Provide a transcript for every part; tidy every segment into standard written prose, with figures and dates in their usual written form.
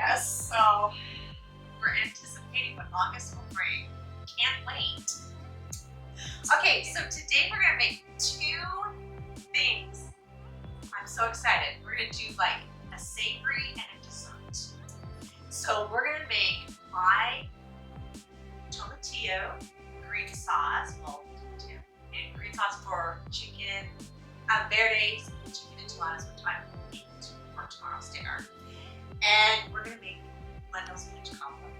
Yes. So we're anticipating what August will bring. Can't wait. Okay, so today we're gonna make two things. I'm so excited. We're gonna do like a savory and a dessert. So we're gonna make my Tomatillo green sauce. Well, Tomatillo. And green sauce for chicken, verdes, chicken enchiladas, which I'm eating for tomorrow's dinner. And we're gonna make lentils peach cobbler.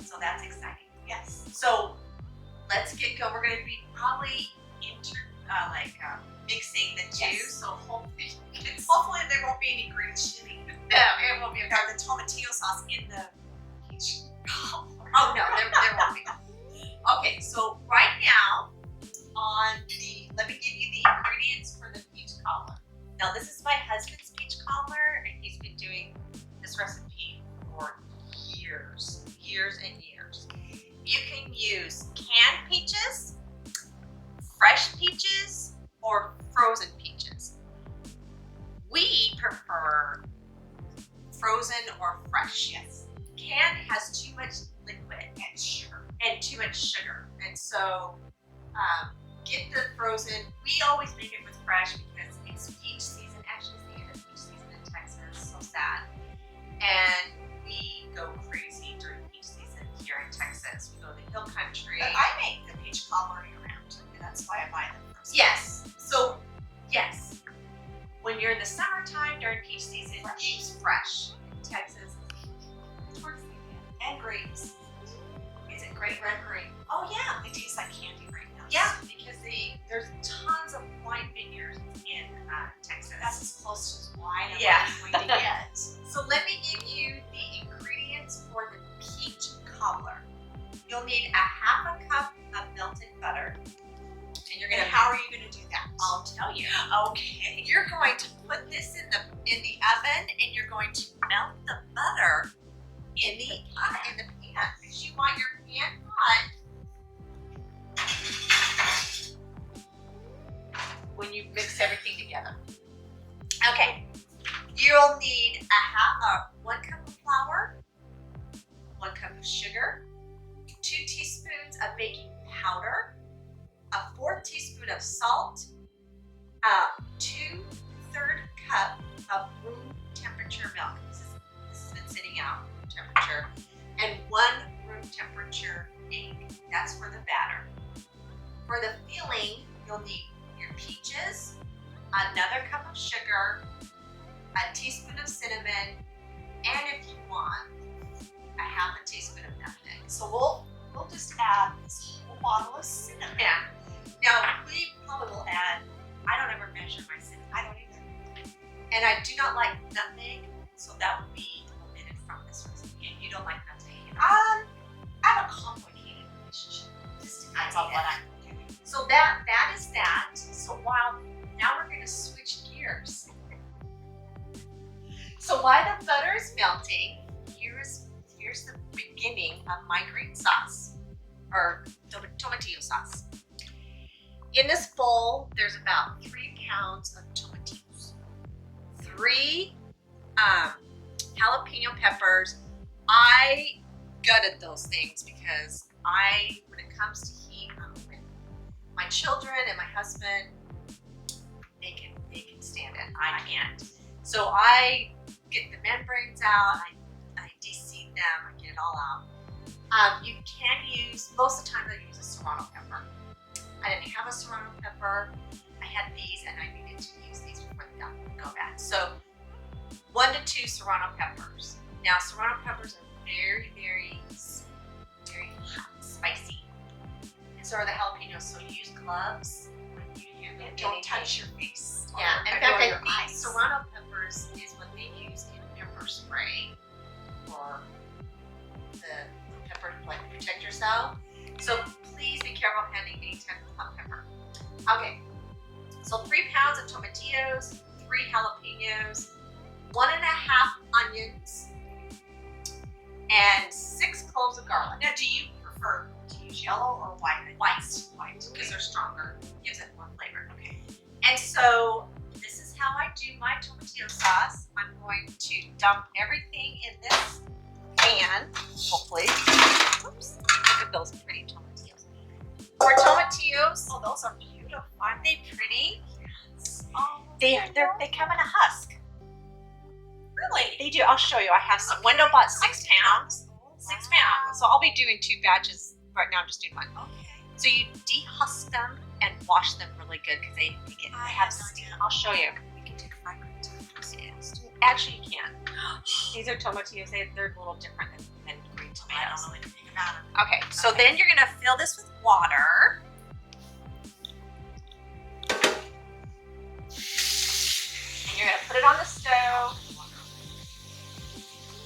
So that's exciting. Yes. So let's get going. We're gonna be probably mixing the two. Yes. So hopefully there won't be any green chili. No, it won't be. Or the tomatillo sauce in the peach cobbler. Oh no, there won't be. Okay, so right now let me give you the ingredients for the peach cobbler. Now this is my husband's peach cobbler, and he's been doing this recipe for years and years. You can use canned peaches, fresh peaches, or frozen peaches. We prefer frozen or fresh. Yes. Canned has too much liquid and too much sugar. And so get the frozen. We always make it with fresh because it's peach season. Actually, it's the end of peach season in Texas. So sad. And we go crazy during peach season here in Texas. We go to the hill country. But I make the peach cobbler year-round, and that's why I buy them frozen. Yes. So, yes. When you're in the summertime during peach season, use fresh. In Texas, towards the end. And grapes. Is it grape? Red grape? Oh yeah, it tastes like candy right now. Yeah, because there's tons of wine vineyards in Texas. That's as close to wine as Yeah. I'm going to get. So let me give you the ingredients for the peach cobbler. You'll need a half a cup of melted butter. And you're gonna. And how are you going to do that? I'll tell you. Okay. You're going to put this in the oven, and you're going to melt the butter in the pan because you want your pan hot when you mix everything together. Okay. You'll need 1 cup of flour, 1 cup of sugar, 2 teaspoons of baking powder, a 4th teaspoon of salt, 2/3 cup of room temperature milk. This has been sitting out room temperature, and 1 room temperature egg. That's for the batter. For the filling, you'll need your peaches, another cup of sugar, a teaspoon of cinnamon, and if you want, a half a teaspoon of nutmeg. So we'll just add this whole bottle of cinnamon. Yeah. Now, we probably will add, I don't ever measure my cinnamon. I don't either. And I do not like nutmeg, so that would be omitted from this recipe. And you don't like nutmeg either. I have a complicated relationship. Just depends on what I'm doing. So that is that. So now we're going to switch gears. So while the butter is melting, here's the beginning of my green sauce, or tomatillo sauce. In this bowl, there's about 3 pounds of tomatillos, 3 jalapeno peppers. I gutted those things because when it comes to heat, my children and my husband, they can stand it. I can't. So I get the membranes out, I de-seed them, I get it all out. You can use, most of the time I use a serrano pepper. I didn't have a serrano pepper. I had these and I needed to use these before they go bad. So 1 to 2 serrano peppers. Now serrano peppers are very, very, very hot, spicy. And so are the jalapenos, so use gloves. Don't touch your face. Yeah, in Or fact, I your think eyes. serrano peppers is what they use in pepper spray for the pepper to like protect yourself. So please be careful handling any type of hot pepper. Okay, so 3 pounds of tomatillos, 3 jalapenos, 1.5 onions, and 6 cloves of garlic. Now, do you prefer to use yellow or white? White, because they're stronger, gives it more flavor. Okay. And so this is how I do my tomatillo sauce. I'm going to dump everything in this pan, hopefully. Oops, look at those pretty tomatillos. For tomatillos, Oh, those are beautiful. aren't they pretty? Oh, They come in a husk. really? They do. I'll show you. I have some. Wendell bought 6 pounds. 6 pounds. So I'll be doing 2 batches. Right now I'm just doing 1. Okay. So you dehusk them and wash them really good because they have steam. I'll show you. We can take fried green tomatoes. Actually, you can. These are tomatillos. They're a little different than green I don't tomatoes. know anything about them. Okay, so then you're gonna fill this with water. And you're gonna put it on the stove.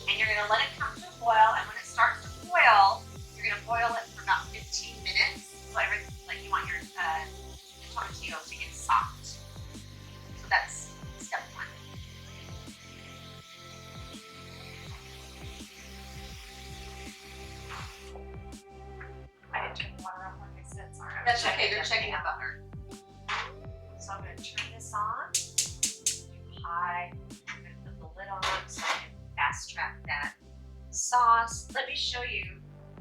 And you're gonna let it come to a boil. And when it starts to boil, you're gonna boil it for about 15 minutes. So like you want your tomatillos to get soft. So that's step 1. I didn't turn the water on like I said. Sorry. That's okay, they're checking the butter. So I'm going to turn this on. High. I'm going to put the lid on so I can fast track that sauce. Let me show you.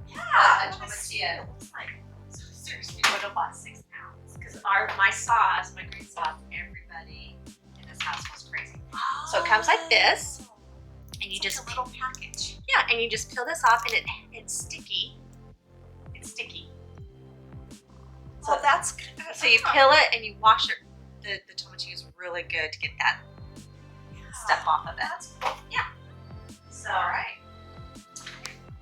Yeah. A tomatillo. It looks like. Seriously, I would have bought 6 pounds because my sauce, my green sauce, everybody in this house was crazy. So it comes like this, and you It's just like a little package. yeah, and you just peel this off, and it's sticky. It's sticky. So that's good. So you peel it and you wash it. The tomatillos really good to get that stuff off of it. That's cool. Yeah. So All right.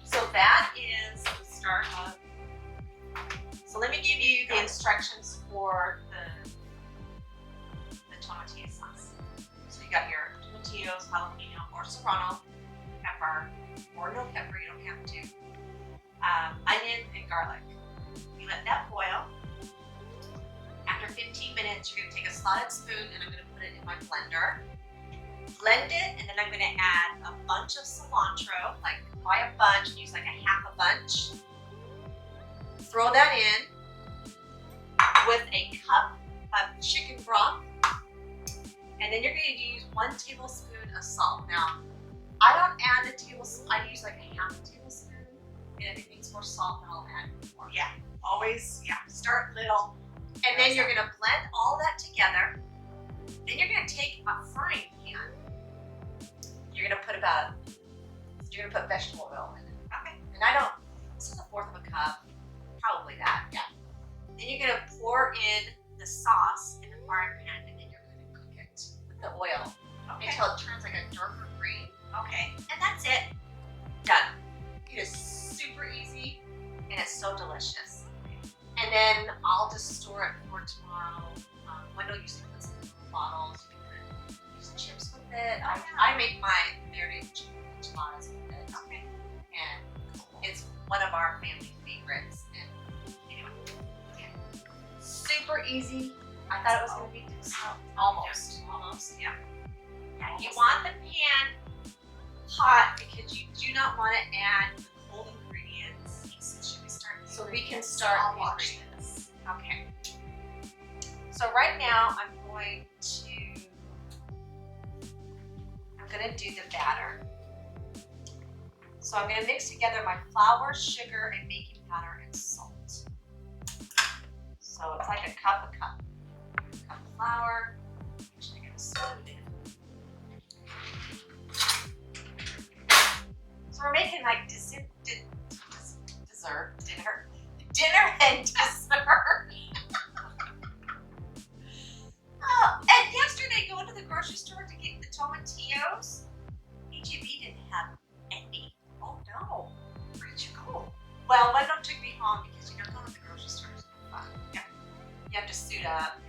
So that is the start of. So let me give you the instructions for the tomatillo sauce. So you got your tomatillos, jalapeno, or serrano, pepper, or no pepper, you don't have to. Onion and garlic. You let that boil. After 15 minutes, you're going to take a slotted spoon and I'm going to put it in my blender. Blend it, and then I'm going to add a bunch of cilantro, like buy a bunch and use like a half a bunch. Throw that in with a cup of chicken broth, and then you're going to use 1 tablespoon of salt. Now, I don't add a tablespoon, I use like a half a tablespoon, and if it needs more salt, then I'll add more. Yeah. Always. Yeah. Start little. And then you're going to blend all that together. Then you're going to take a frying pan. You're going to put vegetable oil in it. Okay. And I don't, this is 1/4 of a cup, probably that, yeah. Then you're going to pour in the sauce in the frying pan, and then you're going to cook it with the oil Okay. until it turns like a darker green. Okay. And that's it. Done. It is super easy, and it's so delicious. And then I'll just store it for tomorrow. Wendell usually puts it in little bottles. You can use chips with it. I make my marinated chicken enchiladas with it. Okay. And it's one of our family favorites. And anyway, yeah. Super easy. I thought it was going to be almost. Yeah. Yeah. You want the pan hot because you do not want to add the cold ingredients. Should we start? So we can start I'll watch ingredients. this. Okay. So right now I'm going to do the batter. So I'm going to mix together my flour, sugar, and baking powder and salt. So it's like a cup. A cup of flour. Actually, I'm going to spoon it. So we're making like dinner and dessert. Oh, and yesterday going to the grocery store to get the tomatillos, HEB didn't have any. Oh no. Where did you go? Well, Wendell took me home because you know going to the grocery store is no fun. Yeah. You have to suit up.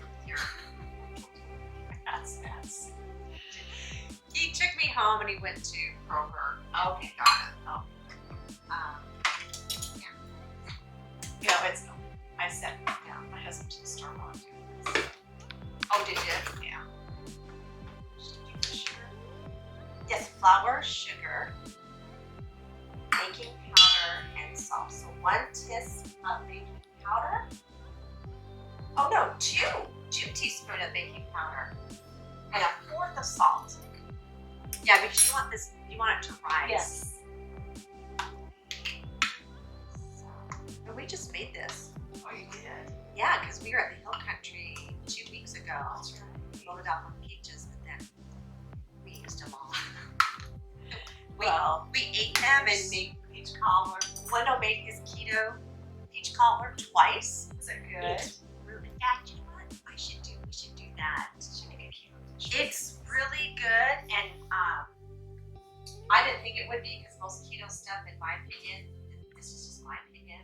That's. He took me home and he went to Kroger. Okay, got it. Oh. Yeah, it's no. I sent my husband to the store while I'm doing this. Oh, did you? Yeah. Sugar. Yes, flour, sugar, baking powder, and salt. So 1 teaspoon of baking powder. Oh no, 2 teaspoons of baking powder, and 1/4 of salt. Yeah, because you want this. You want it to rise. Yes. And we just made this. Oh, you did? Yeah, because we were at the Hill Country 2 weeks ago. That's right. We loaded up on peaches, but then we used them all. Well, we ate them and made peach cobbler. Wendell made his keto peach cobbler twice. is it good? It's really, Dad, you know what? We should do that. It's really good, and I didn't think it would be because most keto stuff, in my opinion, this is just my opinion,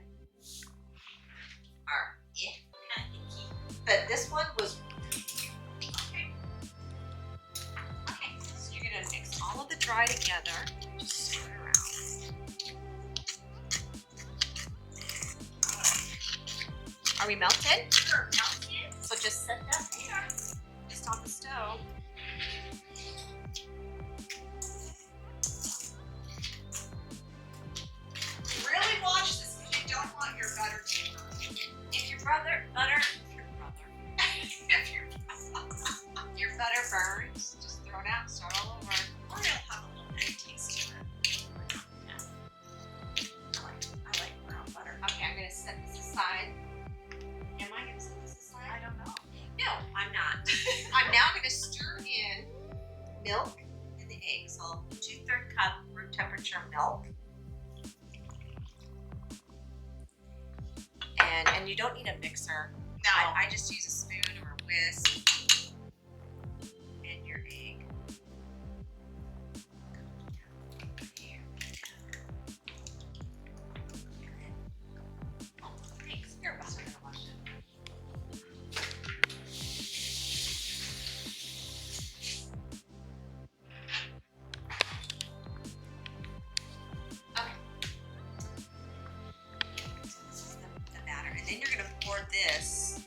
are but this one was okay. Okay, so you're gonna mix all of the dry together. Just stir it around. Are we melted? Sure, melted. So just set that there, just on the stove. Really watch this because you don't want your butter to burn. If your butter burns, just throw it out and start all over. Or it'll have a little bit of taste to it. I like brown butter. Okay, I'm gonna set this aside. Am I gonna set this aside? I don't know. No, I'm not. I'm now gonna stir in milk and the eggs. So 2/3 cup room temperature milk. And you don't need a mixer. No. I just use a spoon or a whisk. And your egg. Oh, thanks. You're welcome. Okay. So this is the batter. And then you're going to pour this.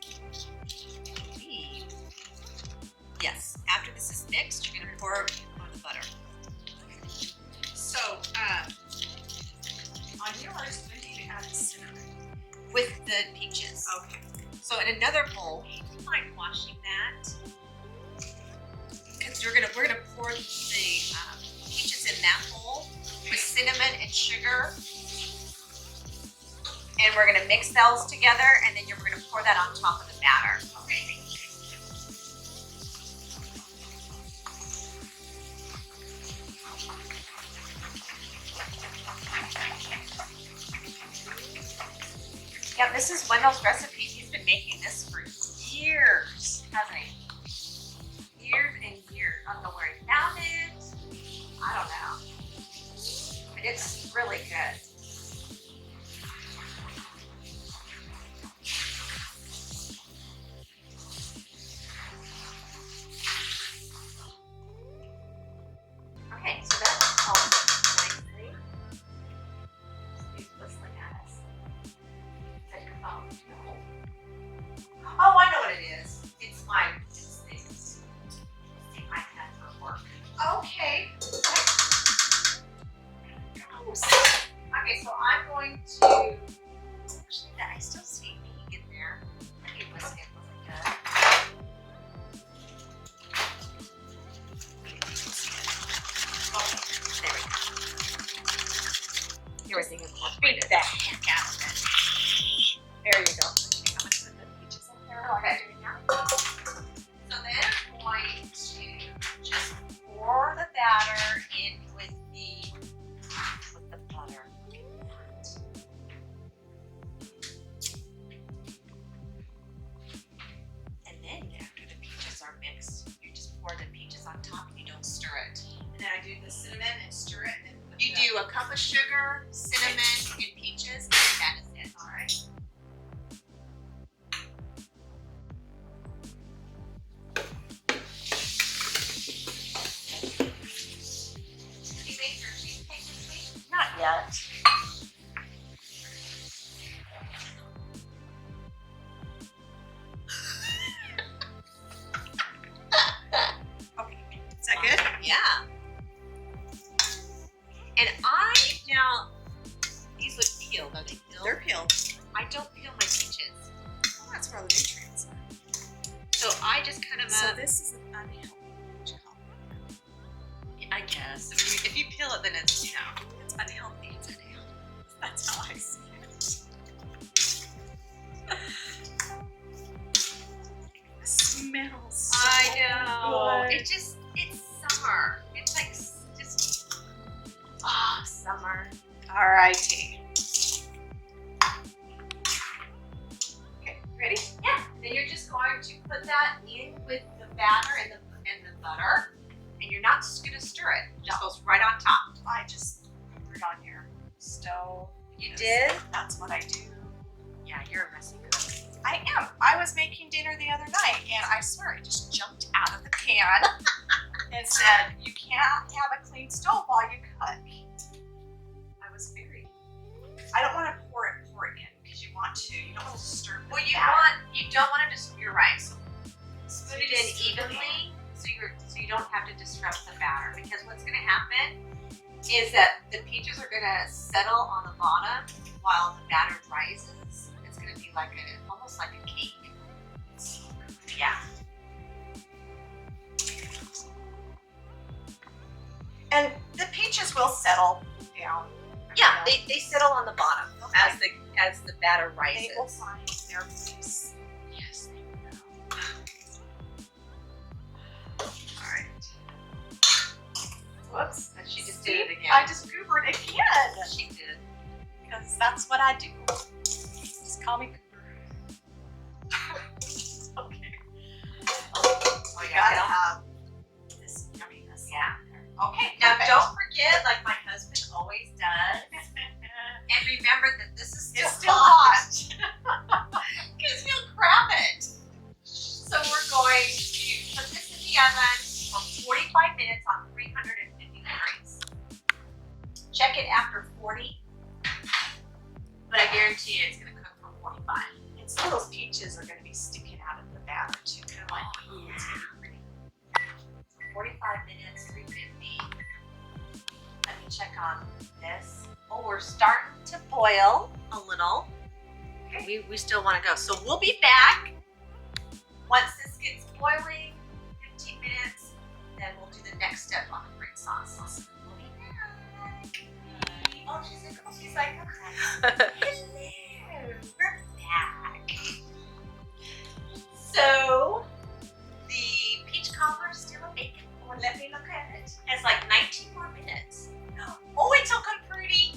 Yes, after this is mixed, you're going to pour the butter. So, on yours, when do you add the cinnamon? With the peaches. Okay. So in another bowl, do you mind washing that? Because we're gonna pour the peaches in that bowl with cinnamon and sugar, and we're gonna mix those together, and then we're gonna pour that on top of the batter. Okay. Yeah, this is Wendell's recipe. He's been making this for years, hasn't he? Years and years. I don't know where he found it. I don't know. But it's really good. Okay, so that's all nicely. He's whistling at us. Is that your phone? No. Oh, I know what it is. It's things. It's my iPad for work. Okay. Okay, so I'm going to. Actually, I still see me in there. Let me whisk it really good. Okay, there we go. Everything incorporated. Beat the heck out of it. There you go. How much of the peaches in there? Okay. So then I'm going to just pour the batter in with the butter. Look at that. And then after the peaches are mixed, you just pour the peaches on top and you don't stir it. And then I do the cinnamon and stir it and then put You do a cup of sugar, cinnamon, and peaches, and that is it. All right. Did you make your cheesecake this week? Not yet. Okay. Is that good? Yeah. And now, these look peeled. Are they peeled? They're peeled. I don't peel my peaches. Well, that's where all the nutrients are. So I just cut them So up. this is an unhealthy peach cobbler. I Yes. If you peel it, then it's, you know, It's unhealthy. It's unhealthy. That's how I see it. It smells so good. It's summer. It's like just, summer. All righty. Okay, ready? Yeah. Then you're just going to put that in with the batter and the butter, and you're not just gonna stir it. It just goes right on top. I just put it on your stove. You Yes, did? That's what I do. Yeah, you're a messy cook. I am. I was making dinner the other night, and I swear it just jumped out of the pan and said, "You can't have a clean stove while you cook." I was very. I don't want to pour it in because you want to. You don't want to stir. Well, you don't want to just. You're right. So put it in evenly, so you don't have to disrupt the batter. Because what's going to happen is that the peaches are going to settle on the bottom while the batter rises. It's going to be like almost like a cake. Yeah. And the peaches will settle down. Yeah, they settle on the bottom Okay. as the batter rises. They will find their place. Yes, they will. All right. Whoops. And she just did it again. I just goobered again She did. because that's what I do. Just call me goober. Okay. Oh, We yeah. gotta have this yumminess. Yeah. Okay. Now, perfect. don't forget, like my husband always does, and remember that this is It's still hot. because he'll grab it. So we're going to put this in the oven for 45 minutes on 350 degrees. Check it after 40, but I guarantee you it's going to cook for 45. And some of those peaches are going to be sticking out of the batter too. Kind of like, ooh, it's gonna be pretty. 45 minutes, 350. Let me check on this. Oh, we're starting to boil a little. Okay. We still want to go. So we'll be back once this gets boiling, 15 minutes, then we'll do the next step on the green sauce. We'll be back. Oh, she's like, okay. Hello, we're back. So, the peach cobbler is still a bacon. Oh, let me look at it. It's like 19 more minutes. Oh, it's looking pretty.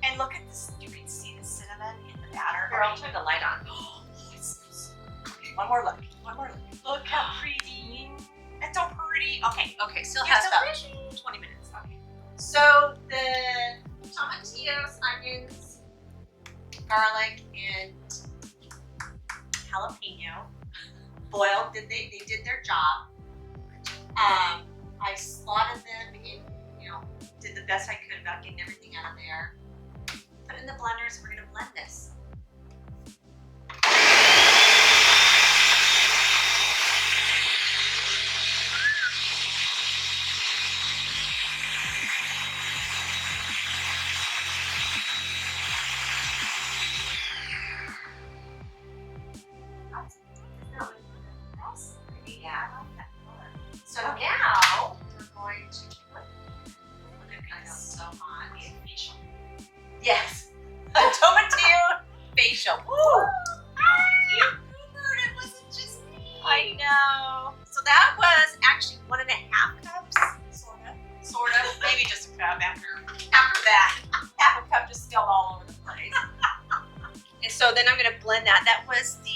And look at this. You can see the cinnamon in the batter. Here, I'll turn the light on. Oh, it smells so good. Okay, one more look. One more look. Look how pretty. It's so pretty. Okay. Okay, still It's has so about pretty. 20 minutes. Okay. So the tomatillos, onions, garlic, and jalapeno boiled. They did their job. I slotted them in, did the best I could about getting everything out of there. Put it in the blender, so we're gonna blend this. Yeah. So now we're going to look at so hot. Yes. A tomatillo facial. Woo! It wasn't just me. I know. So that was actually 1.5 cups. Sort of. Maybe just a cup after that. Half a cup just spilled all over the place. And so then I'm gonna blend that. That was the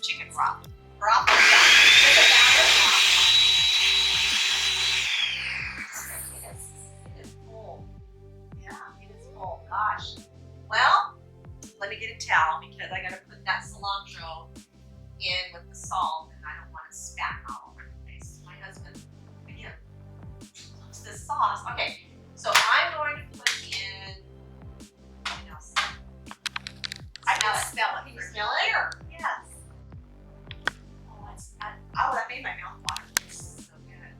Chicken broth. broth. With the batter. It is full. Yeah. It is full. Gosh. Well, let me get a towel because I gotta put that cilantro in with the salt, and I don't want it spatting all over the place. My husband, again, loves this sauce. Okay, so I'm going to put in. What else? I can smell it. Can you smell it? Yes. Oh, that made my mouth water. It's so good.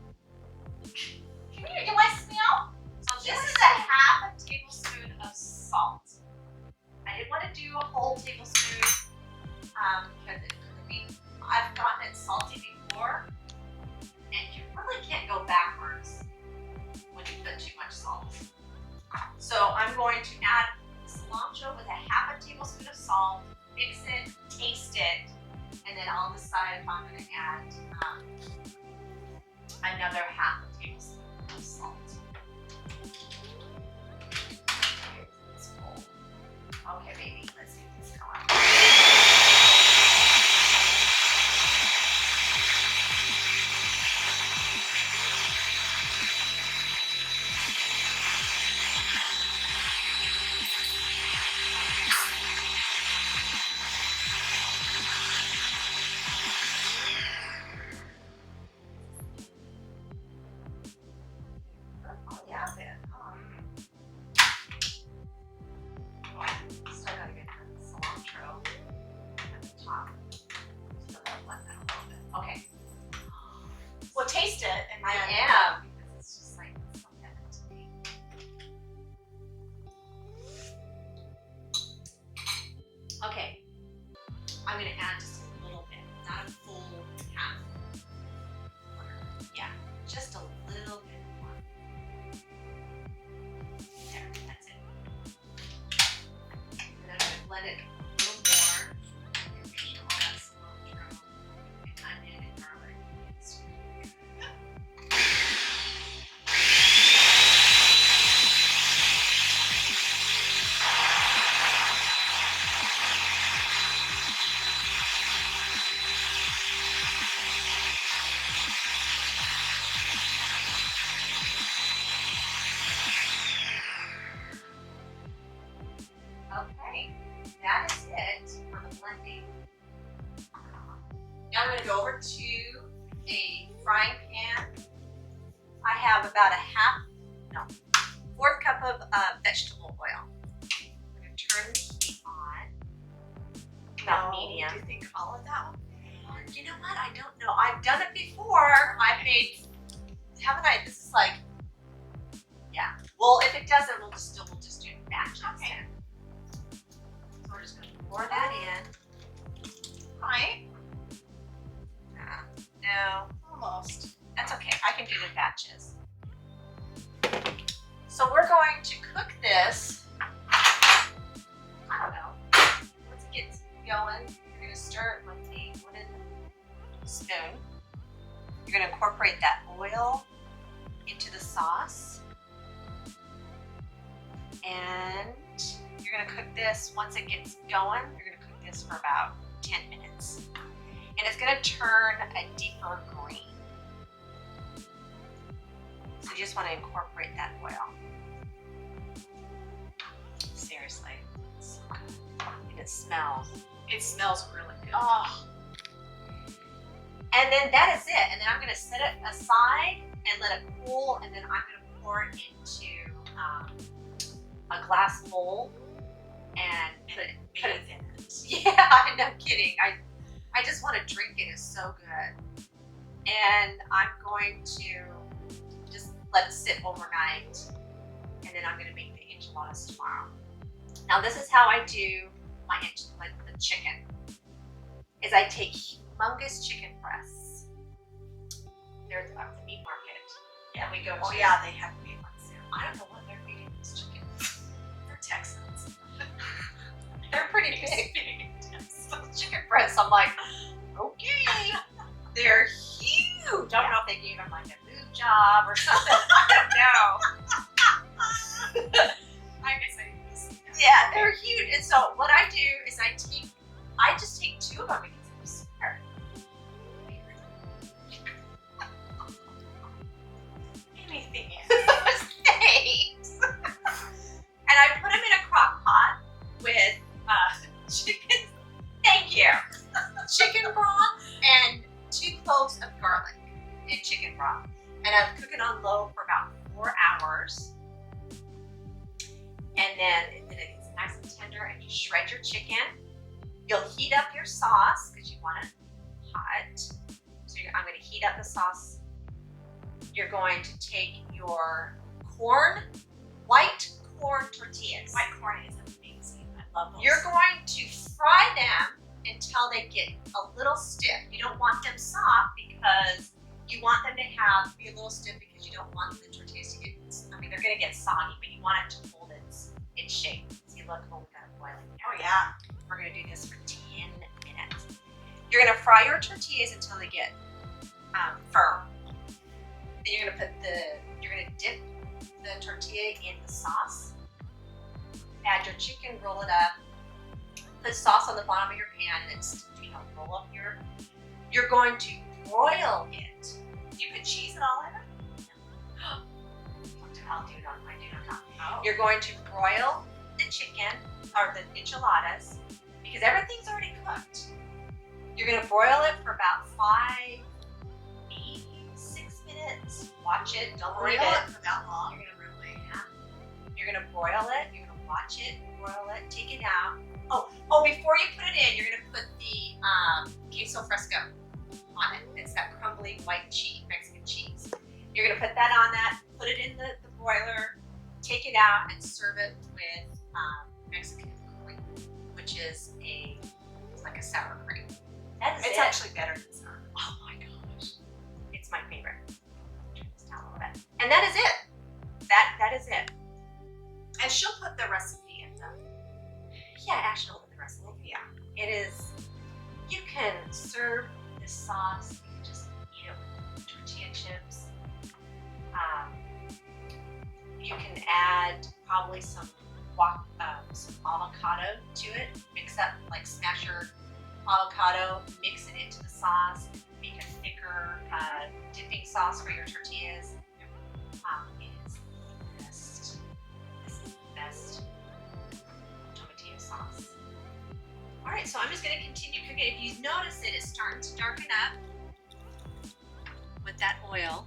Come here, do I smell? So this is a 1/2 tablespoon of salt. I didn't want to do a whole tablespoon because it could be. I've gotten it salty before, and you really can't go backwards when I'm going to add cilantro with a half a tablespoon of salt, mix it, taste it, and then I'll decide if I'm going to add another half a tablespoon of salt. It's full. Okay, baby, let's see if this going. Oh, yeah, then. Still gotta get the cilantro at the top. Still gotta blend that a little bit. Okay. Well, taste it, and I then, am, because it's just like so heavy to me. Okay. I'm gonna add just a little bit, not a full half. Yeah, just a little bit more. There, that's it. And I'm gonna blend it a little more. And peel all that cilantro and onion and garlic. Okay, that is it for the blending. Now I'm going to go over to a frying pan. I have about a fourth cup of vegetable oil. I'm going to turn the heat on. About medium. Do you think all of that? You know what? I don't know. I've done it before. I've made, haven't I? This is like, yeah. Well, if it doesn't, we'll just do batches. Okay. So we're just going to pour that in. Right? No, Almost. that's okay. I can do the batches. So we're going to cook this. I don't know. Once it gets going, you're going to stir it with a wooden spoon. You're going to incorporate that oil into the sauce. And you're going to cook this. Once it gets going, you're going to cook this for about 10 minutes. And it's going to turn a deeper green. So you just want to incorporate that oil. Seriously. It's so good. And it smells. It smells really good. Oh. And then that is it. And then I'm going to set it aside and let it cool. And then I'm going to pour it into a glass bowl and put it in it. Yeah, no kidding. I just want to drink it. It's so good. And I'm going to just let it sit overnight. And then I'm going to make the enchiladas tomorrow. Now this is how I do the chicken. Is I take humongous chicken breasts. There's at the meat market. Yeah, we go Oh to. yeah, they have big ones now. I don't know what they're feeding these chickens. They're Texans. They're pretty big. Big. Chicken breasts. I'm like, okay. They're huge. I don't know if they gave them like a boob job or something. I don't know. I guess I use. Yeah, they're huge. And so what I do is I just take 2 of them because I'm scared. Anything is. Thanks. And I put them in a crock pot with chicken. Thank you. Chicken broth and 2 cloves of garlic in chicken broth. And I cook it on low for about 4 hours. And then it gets nice and tender, and you shred your chicken. You'll heat up your sauce because you want it hot. So I'm going to heat up the sauce. You're going to take your white corn tortillas. White corn is amazing. I love those. You're going to fry them until they get a little stiff. You don't want them soft because you want them to be a little stiff because you don't want the tortillas to get, they're going to get soggy, but you want it to hold its in shape. See, look, oh, we got it boiling there. Oh yeah. We're gonna do this for 10 minutes. You're gonna fry your tortillas until they get firm. Then you're gonna dip the tortilla in the sauce. Add your chicken, roll it up. Put sauce on the bottom of your pan, and then roll up your. You're going to broil it. You put cheese and all in it? I'll do it on my do not talk. Oh. You're going to broil the chicken or the enchiladas because everything's already cooked. You're going to broil it for about 5, maybe 6 minutes. Watch it. Don't Broil leave it it. for that long? You're gonna broil it. You're gonna watch it, broil it, take it out. Oh, before you put it in, you're gonna put the queso fresco on it. It's that crumbly white cheese, Mexican cheese. You're gonna put that on that, put it in the broiler, take it out, and serve it with Mexican cream, which is like a sour cream. It's actually better than sour. Oh my gosh, it's my favorite. Turn this down a little bit, and that is it. That is it. And she'll put the recipe in them. Yeah, actually, I'll put the recipe. Yeah, it is. You can serve this sauce. You can just eat it with tortilla chips. You can add probably some avocado to it. Mix up, like smash your avocado, mix it into the sauce, make a thicker dipping sauce for your tortillas. It is the best tomatillo sauce. All right, so I'm just going to continue cooking. If you notice it's starting to darken up with that oil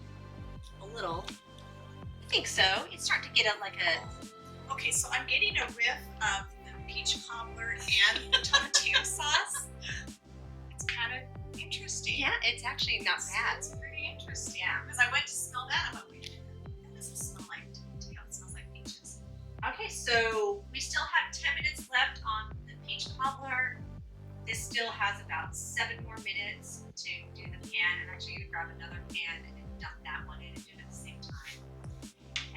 a little. I think so. It's starting to get like a. Okay, so I'm getting a riff of the peach cobbler and the tomatillo sauce. It's kind of interesting. Yeah, it's actually not bad. It's pretty interesting. Yeah, because I went to smell that. I went, wait a minute, that doesn't smell like tomatillo. It smells like peaches. Okay, so we still have 10 minutes left on the peach cobbler. This still has about 7 more minutes to do the pan. I'm actually going to grab another pan and dump that one in and do it at the same time.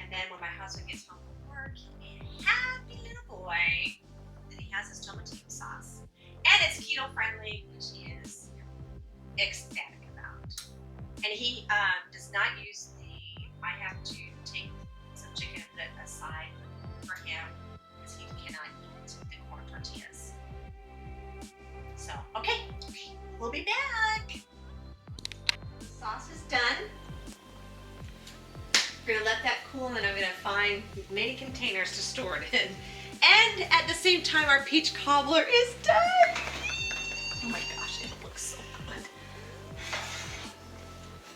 And then when my husband gets home from work, he'll be a happy little boy. And he has his tomatillo sauce. And it's keto friendly, which he is ecstatic about. And he does not use I have to take some chicken and put it aside for him because he cannot eat the corn tortillas. So, okay, we'll be back. The sauce is done. We're gonna let that cool, and then I'm gonna find many containers to store it in. And at the same time, our peach cobbler is done. Oh my gosh, it looks so good.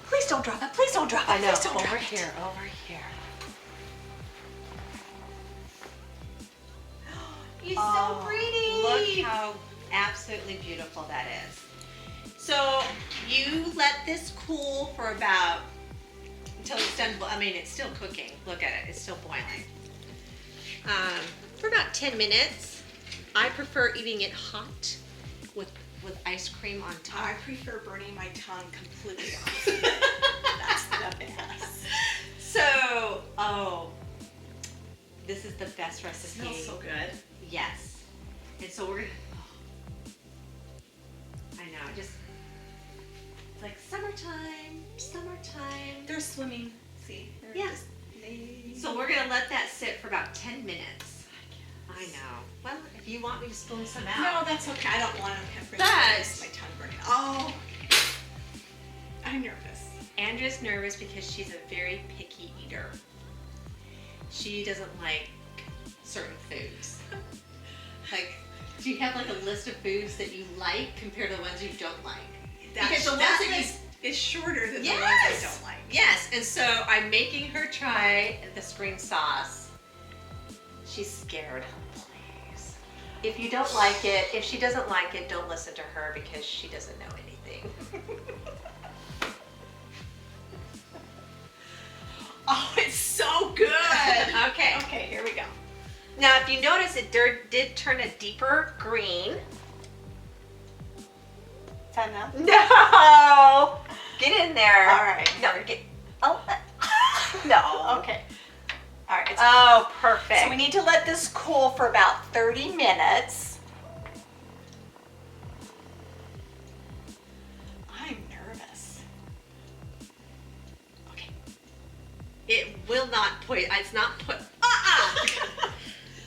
Please don't drop it. Please don't drop it. I know. Please don't Over drop here, it. over here. It's so pretty. Look how absolutely beautiful that is. So you let this cool for about until it's done. I mean, it's still cooking. Look at it. It's still boiling. For about 10 minutes. I prefer eating it hot with ice cream on top. I prefer burning my tongue completely off. That's the best. So, this is the best It recipe. smells so good. Yes. And so we're gonna. I know. Just it's like summertime. They're swimming. See? They're Yeah. just- So we're gonna let that sit for about 10 minutes. I know. Well, if you want me to spoon some out. No, that's okay. I don't want to have But- my tongue burning. Oh, okay. I'm nervous. Andrea's nervous because she's a very picky eater. She doesn't like certain foods. Like, do you have like a list of foods that you like compared to the ones you don't like? Because the ones that that you- list is shorter than the ones Yes! I don't like. Yes, and so I'm making her try the spring sauce. She's scared. Please. If you don't like it, if she doesn't like it, don't listen to her because she doesn't know anything. Oh, it's so good. Okay. Okay, here we go. Now, if you notice, it did turn a deeper green. Is that enough? No! Get in there. All right. No, get. Oh. No. Okay. All right. Oh, perfect. So we need to let this cool for about 30 minutes. I'm nervous. Okay. It will not poison. It's not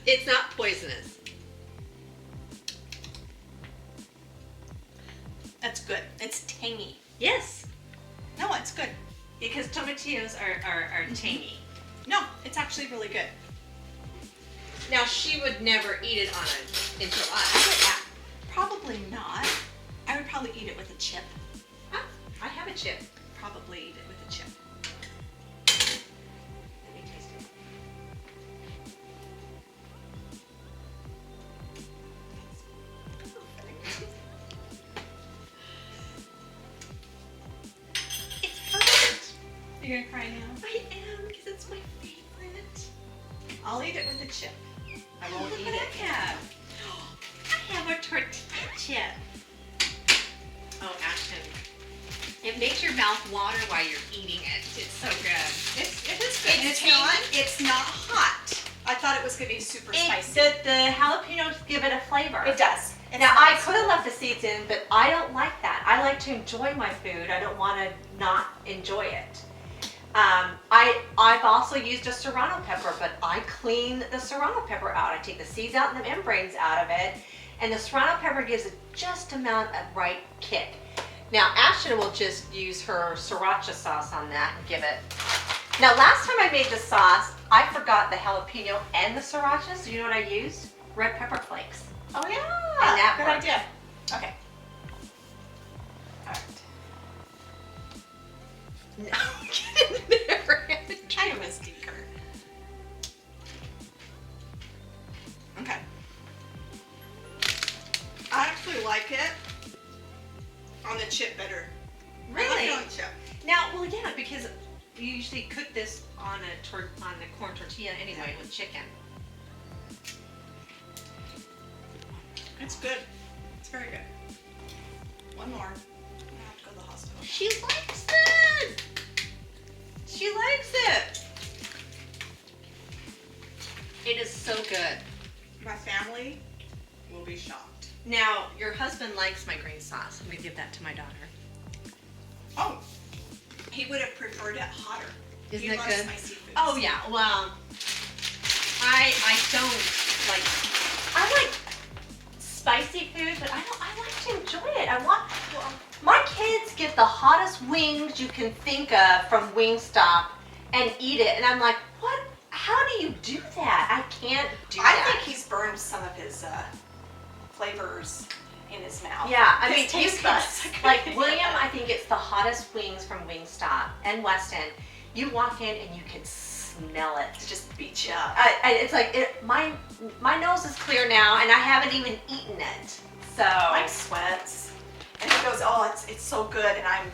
It's not poisonous. That's good. It's tangy. Yes, No, it's good. because tomatillos are tangy. No, it's actually really good. Now she would never eat it on an enchilada. Probably not. I would probably eat it with a chip. I have a chip. Probably eat it with a chip. Let me taste it. It's perfect. You're gonna cry now? I am, because it's my favorite. I'll eat it with a chip. I won't Look eat what it. I have. I have a tortilla chip. Oh, Ashton. It makes your mouth water while you're eating it. It's so good. It is good. It's It's not hot. I thought it was gonna be super spicy. The jalapenos give it a flavor. It does. It's Now, I nice. could have left the seeds in, but I don't like that. I like to enjoy my food. I don't want to not enjoy it. I've also used a serrano pepper, but I clean the serrano pepper out. I take the seeds out and the membranes out of it, and the serrano pepper gives it just amount of right kick. Now, Ashton will just use her sriracha sauce on that and give it. Now, last time I made the sauce, I forgot the jalapeno and the sriracha, so you know what I used? Red pepper flakes. Oh yeah. And that good works. idea. Okay. All right. No, get in there. I am a stinker. Okay. I actually like it on the chip better. I like Really? it on the chip. Now, well, yeah, because you usually cook this on a corn tortilla anyway with chicken. It's good. It's very good. One more. I'm gonna have to go to the hospital. She likes it. She likes it. It is so good. My family will be shocked. Now, your husband likes my green sauce. I'm gonna give that to my daughter. Oh, he would have preferred it hotter. Isn't he it loves good? spicy foods. Oh yeah. Well, I don't like. I like spicy food, but I like to enjoy it. My kids get the hottest wings you can think of from Wingstop and eat it, and I'm like, what? How do you do that? I can't do I that. think he's burned some of his flavors in his mouth. Yeah, I His mean, you taste can, buds. like William, I think it's the hottest wings from Wingstop and Weston. You walk in and you can smell it. It just beats you up. It's like my nose is clear now, and I haven't even eaten it. So Mike sweats, and he goes, "Oh, it's so good," and I'm.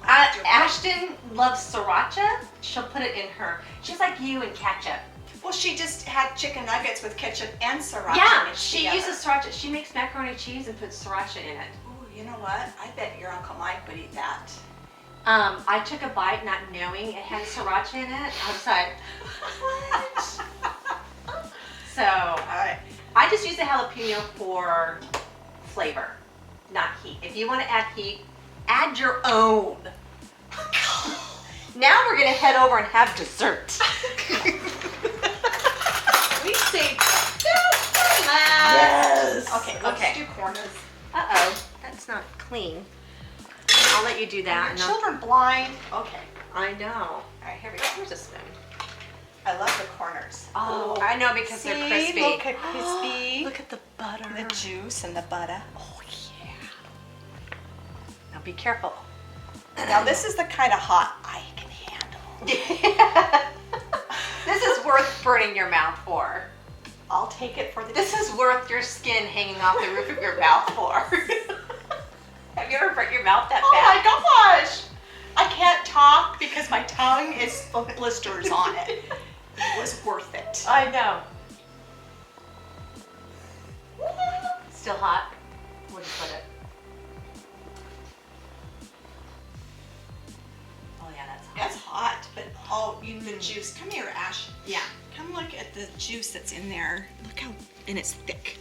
Ashton loves sriracha. She'll put it in her. She's like you and ketchup. Well, she just had chicken nuggets with ketchup and sriracha. Yeah, mixed she together. uses sriracha. She makes macaroni and cheese and puts sriracha in it. Ooh, you know what? I bet your Uncle Mike would eat that. I took a bite not knowing it had sriracha in it. I was like, what? So All right. I just use the jalapeno for flavor, not heat. If you want to add heat, add your own. Now we're gonna head over and have dessert. We saved just for last. Okay, Okay. let's do corners. Uh-oh, that's not clean. I'll let you do that. Are and your I'll- children blind? Okay. I know. All right, here we go. Here's a spoon. I love the corners. Oh, Ooh. I know because they're See? crispy. Look at crispy. Look at the butter. The juice and the butter. Oh yeah. Now be careful. Now this is the kind of hot I can handle. This is worth burning your mouth for. I'll take it for the. This is worth your skin hanging off the roof of your mouth for. Have you ever burnt your mouth that Oh bad? my gosh! I can't talk because my tongue is full of blisters on it. It was worth it. I know. Still hot? Where'd you put it? Oh yeah, that's hot. That's hot, but oh, the juice. Come here, Ash. Yeah. Come look at the juice that's in there. Look how, and it's thick.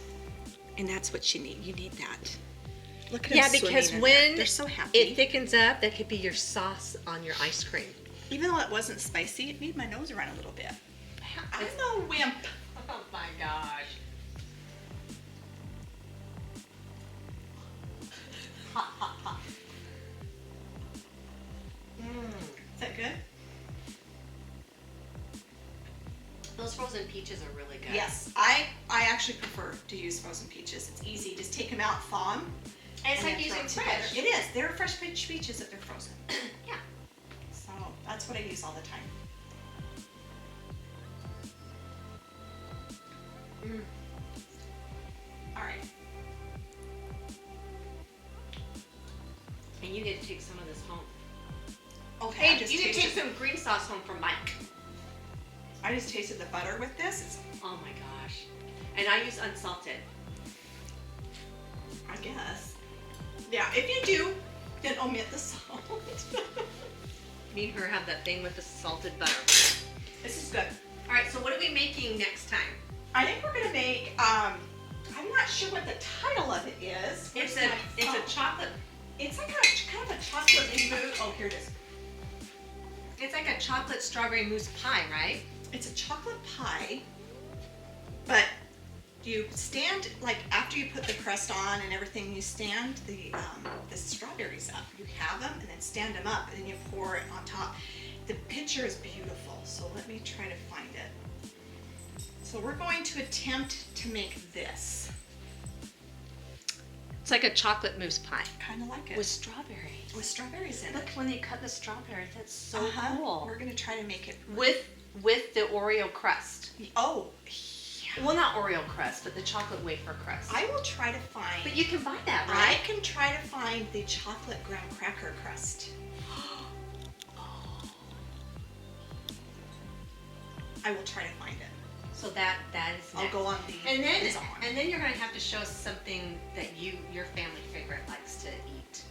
And that's what you need. You need that. Look at them Yeah, because swimming in when there. They're so happy. it thickens up, that could be your sauce on your ice cream. Even though it wasn't spicy, it made my nose run a little bit. I'm no wimp. Oh my gosh. Hot, hot, hot. Is that good? Those frozen peaches are really good. Yes, I actually prefer to use frozen peaches. It's easy. Just take them out, thaw them. And it's and like then using throw 'em together. fresh. It is. They're fresh peaches if they're frozen. Yeah. So that's what I use all the time. All right. And you get to take some of this home. Okay. Hey, you can take some green sauce home from Mike. I just tasted the butter with this. It's, Oh my gosh. And I use unsalted. I guess. Yeah. If you do, then omit the salt. Me and her have that thing with the salted butter. This is good. All right, so what are we making next time? I think we're gonna make. I'm not sure what the title of it is. It's Where's a my phone? chocolate. It's like a kind of a chocolate mousse. Oh, here it is. It's like a chocolate strawberry mousse pie, right? It's a chocolate pie, but you stand like after you put the crust on and everything. You stand the strawberries up. You have them and then stand them up, and then you pour it on top. The picture is beautiful. So let me try to find it. So we're going to attempt to make this. It's like a chocolate mousse pie Kind of like it with strawberries. with strawberries in Look, it. when they cut the strawberries, that's so Uh-huh. cool. We're gonna try to make it With the Oreo crust. Oh, Well, not Oreo crust, but the chocolate wafer crust. I will try to find. But you can buy that, I right? can try to find the chocolate graham cracker crust. I will try to find it. So that is I'll next. go on the And then Amazon. and then you're gonna have to show us something that your family favorite likes to eat.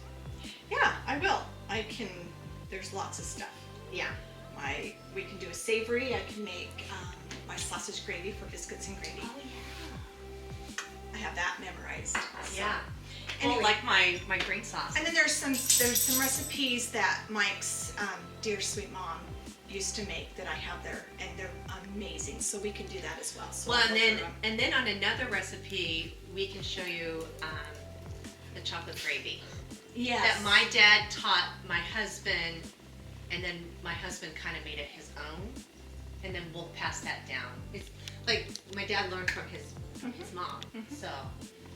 Yeah, I will. I can. There's lots of stuff. Yeah. We can do a savory. I can make my sausage gravy for biscuits and gravy. Oh yeah. I have that memorized. So. Yeah. Anyway. Well, like my green sauce. And then there's some recipes that Mike's dear sweet mom used to make that I have there, and they're amazing. So we can do that as well. So Well, I'll go through 'em. and then on another recipe, we can show you the chocolate gravy Yes. that my dad taught my husband, and then my husband kind of made it his own, and then we'll pass that down. It's like my dad learned from his mom, so.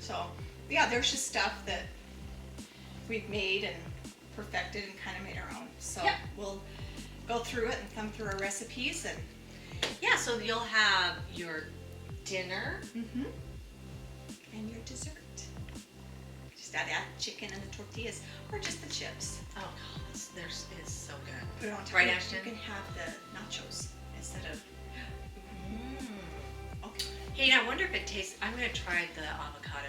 So yeah, there's just stuff that we've made and perfected and kind of made our own. So Yep. we'll go through it and thumb through our recipes and. Yeah, so you'll have your dinner. And your dessert. Just add that chicken and the tortillas, or just the chips. Oh God, it's so good. Put it on top. Right, You Ashton? can have the nachos instead of. Okay. Hey, I wonder if it tastes. I'm gonna try the avocado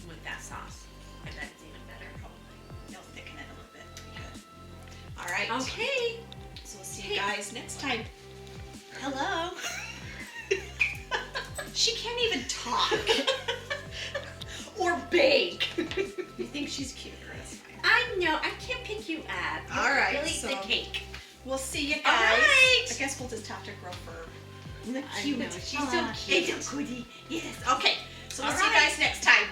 with that sauce. I bet it's even better. Probably. They'll thicken it a little bit. Be good. All right. Okay. So we'll see you guys next time. Hello. She can't even talk. Or bake. You think she's cute, or that's fine. I know. I can't pick you up. All right, Really, so- the cake. We'll see you guys. All right. I guess we'll just have to grow for. Look I cute. know, she's so cute. It's a goodie. Yes. Okay. So we'll All see you right. guys next time.